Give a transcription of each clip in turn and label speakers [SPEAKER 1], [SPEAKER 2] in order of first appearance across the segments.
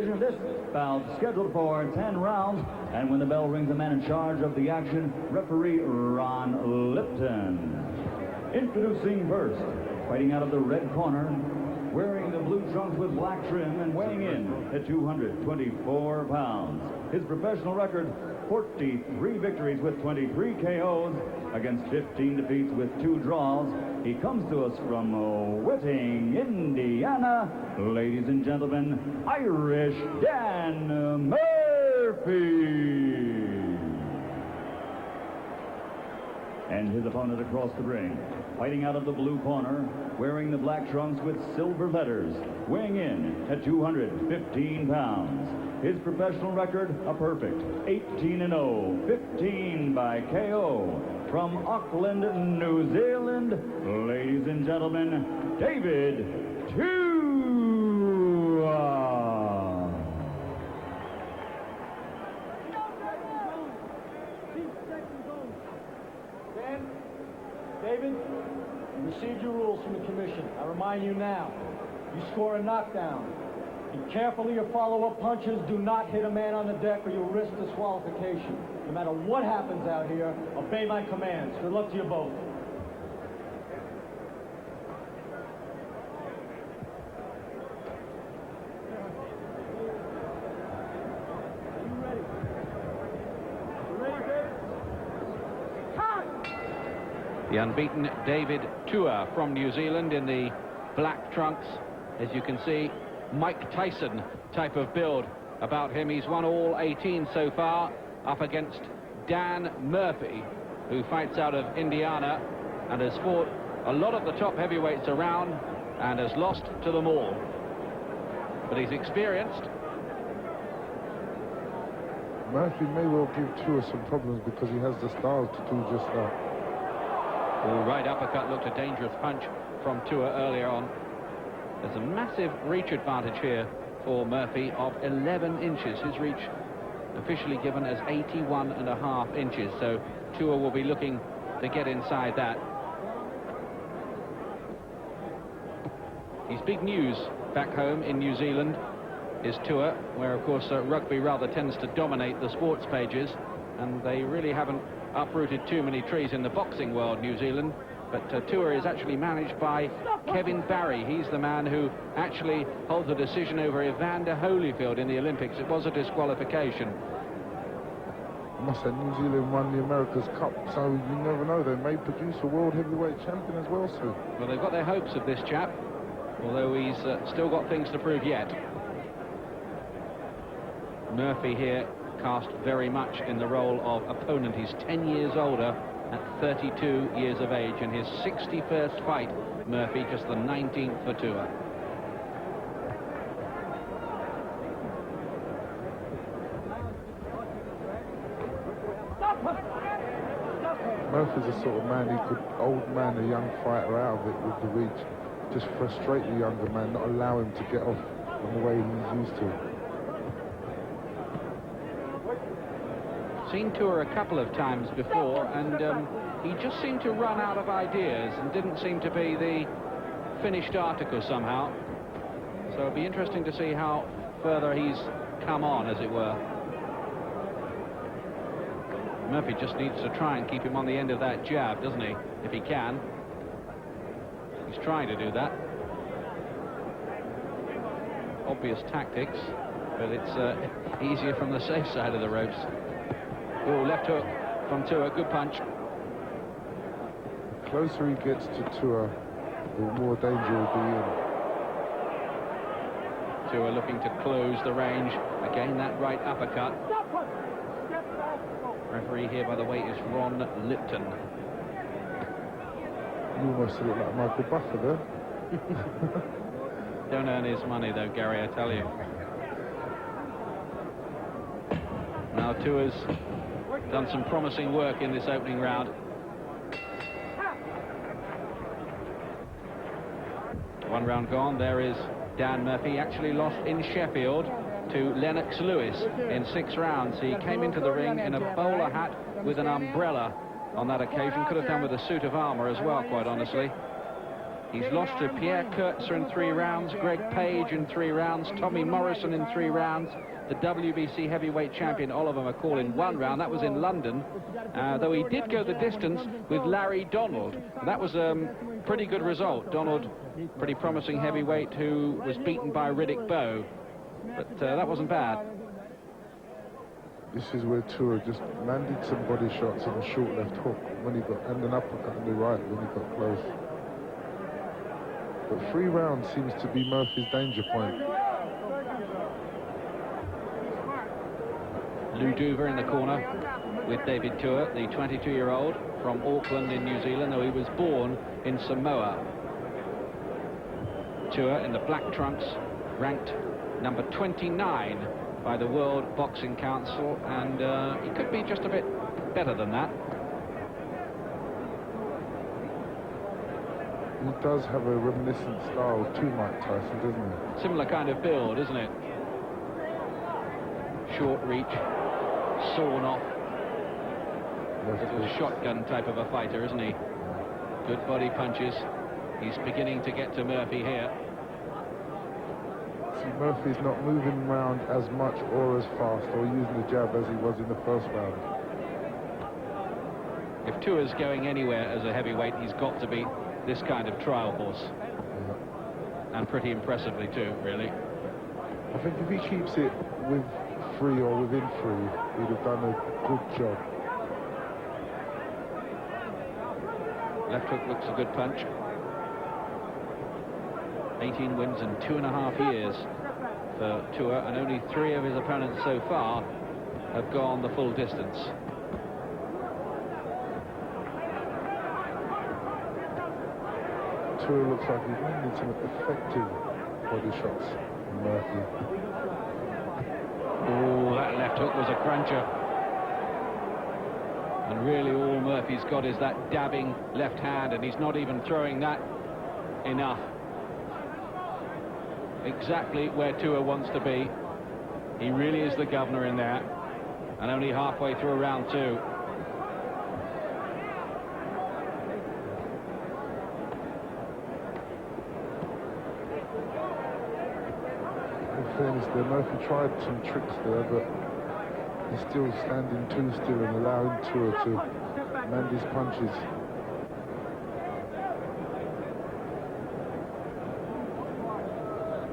[SPEAKER 1] division. This bout scheduled for 10 rounds. And when the bell rings, the man in charge of the action, referee Ron Lipton. Introducing first, fighting out of the red corner, wearing the blue trunks with black trim and weighing in at 224 pounds. His professional record, 43 victories with 23 KOs against 15 defeats with 2 draws. He comes to us from Whiting, Indiana. Ladies and gentlemen, Irish Dan Murphy. And his opponent across the ring, fighting out of the blue corner, wearing the black trunks with silver letters, weighing in at 215 pounds. His professional record, a perfect 18-0, 15 by KO. From Auckland, New Zealand, ladies and gentlemen, David Tua.
[SPEAKER 2] David, you received your rules from the commission. I remind you now, you score a knockdown. Be careful of your follow-up punches. Do not hit a man on the deck or you'll risk disqualification. No matter what happens out here, obey my commands. Good luck to you both.
[SPEAKER 3] The unbeaten David Tua from New Zealand in the black trunks. As you can see, Mike Tyson type of build about him. He's won all 18 so far, up against Dan Murphy, who fights out of Indiana and has fought a lot of the top heavyweights around and has lost to them all. But he's experienced.
[SPEAKER 4] Murphy may well give Tua some problems because he has the style to do just that.
[SPEAKER 3] The right uppercut looked a dangerous punch from Tua earlier on. There's a massive reach advantage here for Murphy of 11 inches. His reach officially given as 81.5 inches. So Tua will be looking to get inside that. He's big news back home in New Zealand is Tua, where of course rugby rather tends to dominate the sports pages, and they really haven't uprooted too many trees in the boxing world, New Zealand. But Tua is actually managed by Kevin Barry. He's the man who actually holds the decision over Evander Holyfield in the Olympics. It was a disqualification.
[SPEAKER 4] I must say, New Zealand won the America's Cup, so you never know. They may produce a world heavyweight champion as well soon.
[SPEAKER 3] Well, they've got their hopes of this chap, although he's still got things to prove yet. Murphy here cast very much in the role of opponent. He's 10 years older at 32 years of age, and his 61st fight, Murphy, just the 19th for Tua.
[SPEAKER 4] Murphy's the sort of man who could old man a young fighter out of it with the reach. Just frustrate the younger man, not allow him to get off in the way he's used to.
[SPEAKER 3] Seen Tua a couple of times before, and he just seemed to run out of ideas and didn't seem to be the finished article somehow. So it'll be interesting to see how further he's come on, as it were. Murphy just needs to try and keep him on the end of that jab, doesn't he? If he can. He's trying to do that. Obvious tactics, but it's easier from the safe side of the ropes. Oh, left hook from Tua, good punch.
[SPEAKER 4] The closer he gets to Tua, the more danger will be in.
[SPEAKER 3] Tua looking to close the range. Again, that right uppercut. Referee here, by the way, is Ron Lipton.
[SPEAKER 4] You almost look like Michael Buffer there.
[SPEAKER 3] Don't earn his money, though, Gary, I tell you. Now Tua's done some promising work in this opening round. One round gone. There is Dan Murphy. Actually lost in Sheffield to Lennox Lewis in 6 rounds. He came into the ring in a bowler hat with an umbrella on that occasion. Could have done with a suit of armor as well, quite honestly. He's lost to Pierre Kurtzer in 3 rounds, Greg Page in 3 rounds, Tommy Morrison in 3 rounds, the WBC heavyweight champion Oliver McCall in 1 round. That was in London, though he did go the distance with Larry Donald. That was a pretty good result. Donald, pretty promising heavyweight who was beaten by Riddick Bowe, but that wasn't bad.
[SPEAKER 4] This is where Tua just landed some body shots and a short left hook when he got, and an uppercut on the right when he got close. But 3 rounds seems to be Murphy's danger point.
[SPEAKER 3] Lou Duver in the corner with David Tua, the 22-year-old from Auckland in New Zealand, though he was born in Samoa. Tua in the black trunks, ranked number 29 by the World Boxing Council, and he could be just a bit better than that.
[SPEAKER 4] He does have a reminiscent style to Mike Tyson, doesn't he?
[SPEAKER 3] Similar kind of build, isn't it? Short reach, sawn off. Little shotgun type of a fighter, isn't he? Good body punches. He's beginning to get to Murphy here.
[SPEAKER 4] See, Murphy's not moving around as much or as fast or using the jab as he was in the first round.
[SPEAKER 3] If Tua's going anywhere as a heavyweight, he's got to be this kind of trial horse.
[SPEAKER 4] Yeah.
[SPEAKER 3] And pretty impressively too, really.
[SPEAKER 4] I think if he keeps it with 3 or within 3, he'd have done a good job.
[SPEAKER 3] Left hook looks a good punch. 18 wins in 2.5 years for Tua, and only 3 of his opponents so far have gone the full distance.
[SPEAKER 4] Tua looks like he's landing some effective body shots from Murphy.
[SPEAKER 3] Oh, that left hook was a cruncher. And really all Murphy's got is that dabbing left hand, and he's not even throwing that enough. Exactly where Tua wants to be. He really is the governor in there, and only halfway through round 2.
[SPEAKER 4] In fairness there, Murphy tried some tricks there, but he's still standing too still and allowing Tua to land his punches.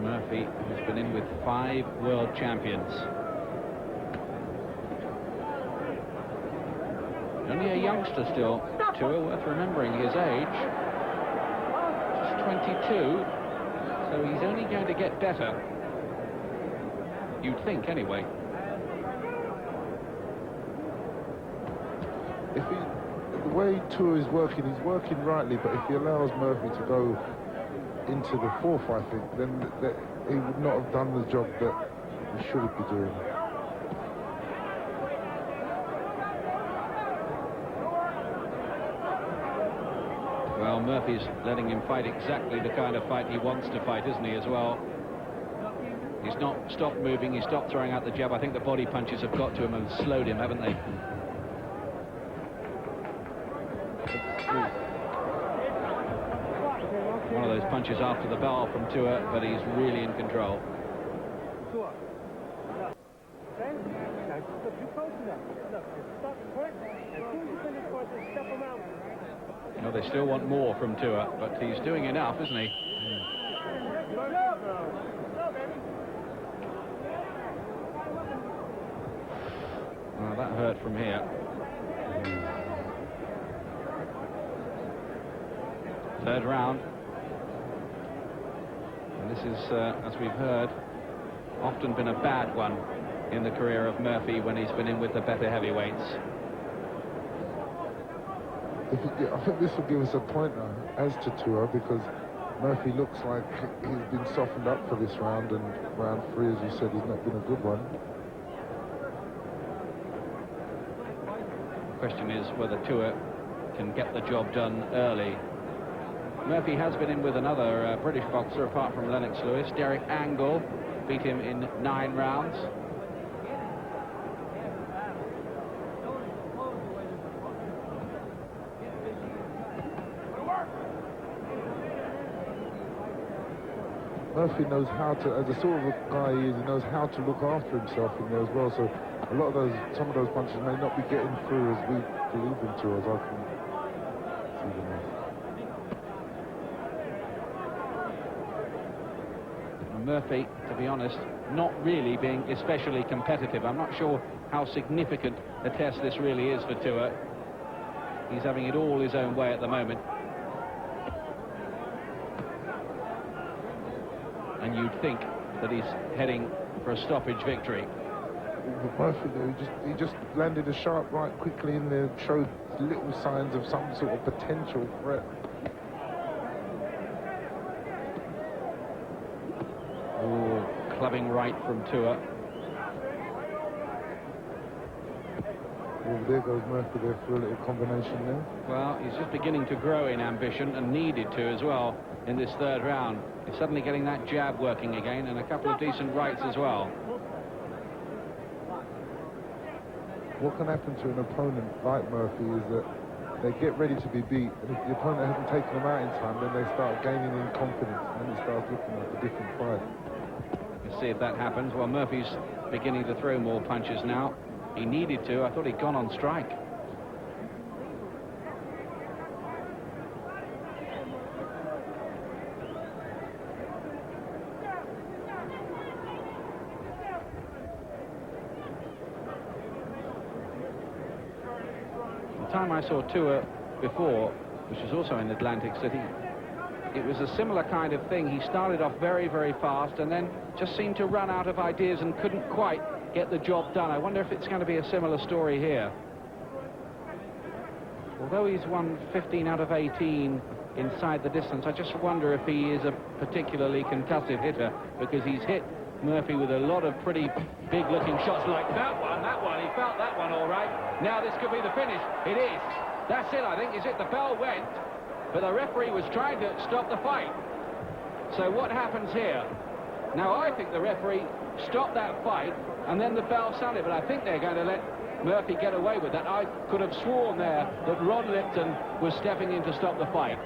[SPEAKER 3] Murphy has been in with 5 world champions. Only a youngster still, Tua, worth remembering his age. Just 22, so he's only going to get better. You'd think, anyway.
[SPEAKER 4] The way Tua is working, he's working rightly, but if he allows Murphy to go into the 4th, I think, then he would not have done the job that he should be doing.
[SPEAKER 3] Well, Murphy's letting him fight exactly the kind of fight he wants to fight, isn't he, as well? He's not stopped moving, he's stopped throwing out the jab. I think the body punches have got to him and slowed him, haven't they? One of those punches after the bell from Tua, but he's really in control. Well, they still want more from Tua, but he's doing enough, isn't he? Well, that hurt from here. Third round. And this is, as we've heard, often been a bad one in the career of Murphy when he's been in with the better heavyweights.
[SPEAKER 4] I think this will give us a pointer as to Tua, because Murphy looks like he's been softened up for this round, and round 3, as you said, he's not been a good one.
[SPEAKER 3] The question is whether Tua can get the job done early. Murphy has been in with another British boxer apart from Lennox Lewis. Derek Angle beat him in 9 rounds.
[SPEAKER 4] Murphy knows how to, as a sort of a guy he is, he knows how to look after himself in there as well. So a lot of those, some of those punches may not be getting through as we believe them to, as I can see them as.
[SPEAKER 3] Murphy, to be honest, not really being especially competitive. I'm not sure how significant a test this really is for Tua. He's having it all his own way at the moment. And you'd think that he's heading for a stoppage victory.
[SPEAKER 4] But Murphy, he just landed a sharp right quickly in there, showed little signs of some sort of potential threat.
[SPEAKER 3] Oh, clubbing right from Tua.
[SPEAKER 4] Oh, there goes Murphy there for a little combination there.
[SPEAKER 3] Well, he's just beginning to grow in ambition and needed to as well in this third round. He's suddenly getting that jab working again and a couple of decent rights as well.
[SPEAKER 4] What can happen to an opponent like Murphy is that they get ready to be beat, and if the opponent hasn't taken them out in time, then they start gaining in confidence, and then it starts looking like a different fight.
[SPEAKER 3] Let's see if that happens. Well, Murphy's beginning to throw more punches now. He needed to. I thought he'd gone on strike. The time I saw Tua before, which was also in Atlantic City, it was a similar kind of thing. He started off very, very fast and then just seemed to run out of ideas and couldn't quite get the job done. I wonder if it's going to be a similar story here. Although he's won 15 out of 18 inside the distance, I just wonder if he is a particularly concussive hitter, because he's hit Murphy with a lot of pretty big-looking shots like that one. He felt that one all right. Now this could be the finish. It is. That's it, I think. Is it? The bell went, but the referee was trying to stop the fight. So what happens here? Now, I think the referee stopped that fight, and then the bell sounded, but I think they're going to let Murphy get away with that. I could have sworn there that Ron Lipton was stepping in to stop the fight.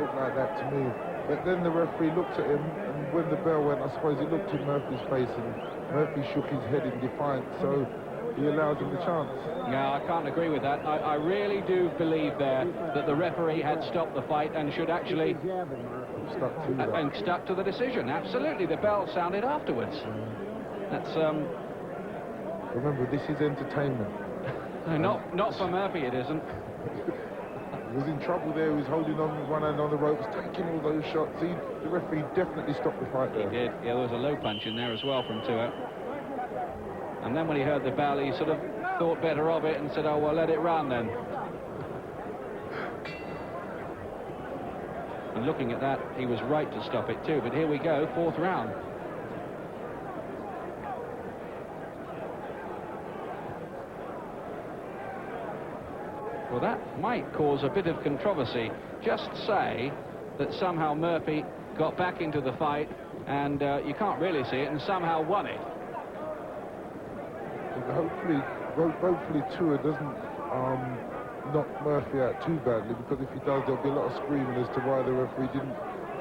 [SPEAKER 4] Looked like that to me. But then the referee looked at him, and when the bell went, I suppose he looked in Murphy's face, and Murphy shook his head in defiance, so he allows him the chance.
[SPEAKER 3] No, I can't agree with that. I really do believe there that the referee had stopped the fight and should actually stuck to the decision. Absolutely, the bell sounded afterwards. That's
[SPEAKER 4] remember, this is entertainment.
[SPEAKER 3] No, not for Murphy, it isn't.
[SPEAKER 4] He was in trouble there. He was holding on with one hand on the ropes, taking all those shots. The referee definitely stopped the fight there.
[SPEAKER 3] He did. Yeah, there was a low punch in there as well from Tua. And then when he heard the bell, he sort of thought better of it and said, oh, well, let it run then. And looking at that, he was right to stop it too. But here we go, fourth round. Well, that might cause a bit of controversy. Just say that somehow Murphy got back into the fight and you can't really see it, and somehow won it.
[SPEAKER 4] Hopefully Tua doesn't knock Murphy out too badly, because if he does, there'll be a lot of screaming as to why the referee didn't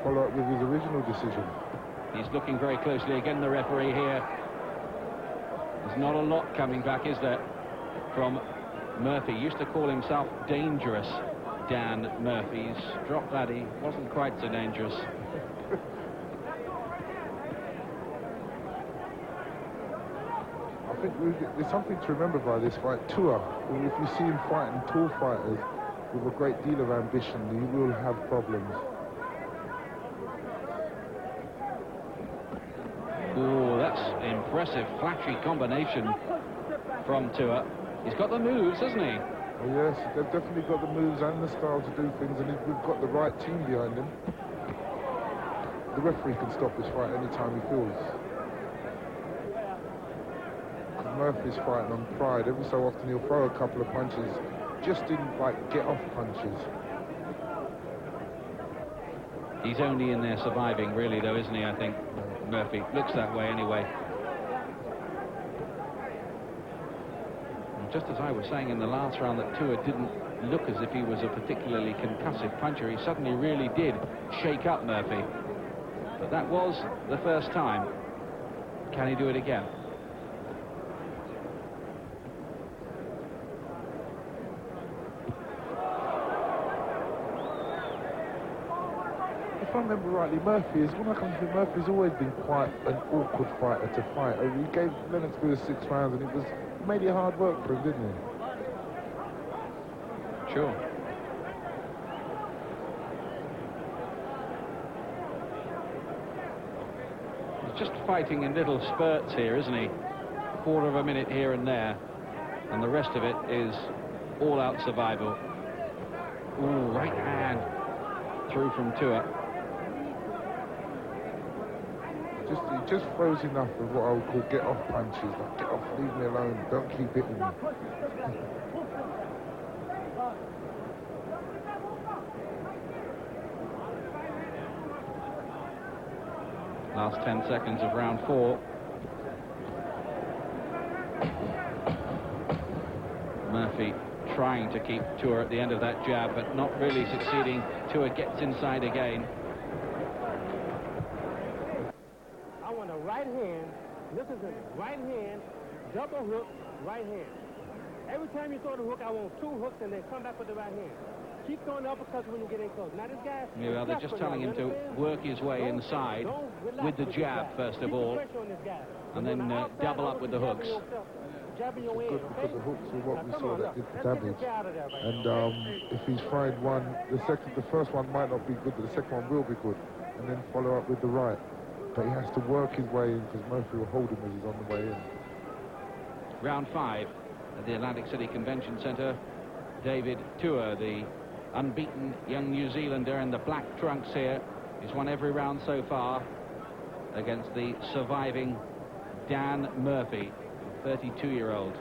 [SPEAKER 4] follow up with his original decision.
[SPEAKER 3] He's looking very closely again, the referee here. There's not a lot coming back, is there, from Murphy. He used to call himself Dangerous Dan Murphy. He's dropped that. He wasn't quite so dangerous.
[SPEAKER 4] I think there's something to remember by this fight. Tua, if you see him fighting tall fighters with a great deal of ambition, he will have problems.
[SPEAKER 3] Oh, that's impressive, flashy combination from Tua. He's got the moves, hasn't he?
[SPEAKER 4] Oh, yes, they've definitely got the moves and the style to do things, and we've got the right team behind him. The referee can stop this fight anytime he feels. Murphy's fighting on pride. Every so often he'll throw a couple of punches, just in like get-off punches.
[SPEAKER 3] He's only in there surviving, really, though, isn't he? I think Murphy looks that way anyway. And just as I was saying in the last round that Tua didn't look as if he was a particularly concussive puncher, he suddenly really did shake up Murphy. But that was the first time. Can he do it again?
[SPEAKER 4] If I remember rightly, Murphy's always been quite an awkward fighter to fight. He gave Lennox Lewis 6 rounds, and it made it hard work for him, didn't he?
[SPEAKER 3] Sure. He's just fighting in little spurts here, isn't he? Quarter of a minute here and there, and the rest of it is all-out survival. Ooh, right hand through from Tua.
[SPEAKER 4] He just throws enough of what I would call get-off punches, like get off, leave me alone, don't keep hitting me.
[SPEAKER 3] Last 10 seconds of round 4. Murphy trying to keep Tua at the end of that jab, but not really succeeding. Tua gets inside again.
[SPEAKER 5] I want a right hand, listen to me, right hand, double hook, right hand. Every time you throw the hook, I want 2 hooks and then come back with the right hand. Keep throwing the uppercuts when you get in close. Now this guy...
[SPEAKER 3] Yeah, well, they're just telling him to work his way inside with the jab, first of all, and then double up with the hooks.
[SPEAKER 4] Good, because the hooks are what we saw that did the damage. And if he's trying one, the first one might not be good, but the second one will be good. And then follow up with the right. But he has to work his way in, because Murphy will hold him as he's on the way in.
[SPEAKER 3] Round 5 at the Atlantic City Convention Centre. David Tua, the unbeaten young New Zealander in the black trunks here. He's won every round so far against the surviving Dan Murphy, 32-year-old.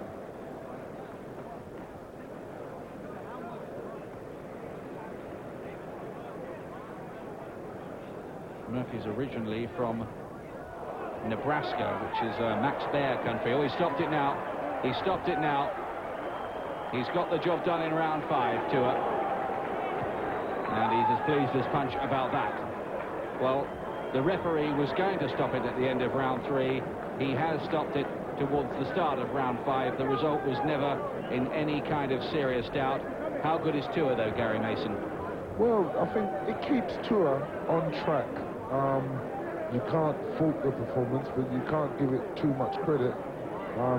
[SPEAKER 3] Murphy's originally from Nebraska, which is Max Baer country. Oh, he stopped it now. He stopped it now. He's got the job done in round 5, Tua. And he's as pleased as punch about that. Well, the referee was going to stop it at the end of round 3. He has stopped it towards the start of round 5. The result was never in any kind of serious doubt. How good is Tua, though, Gary Mason?
[SPEAKER 4] Well, I think it keeps Tua on track. You can't fault the performance, but you can't give it too much credit.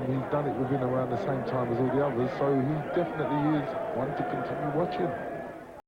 [SPEAKER 4] He's done it within around the same time as all the others, so he definitely is one to continue watching.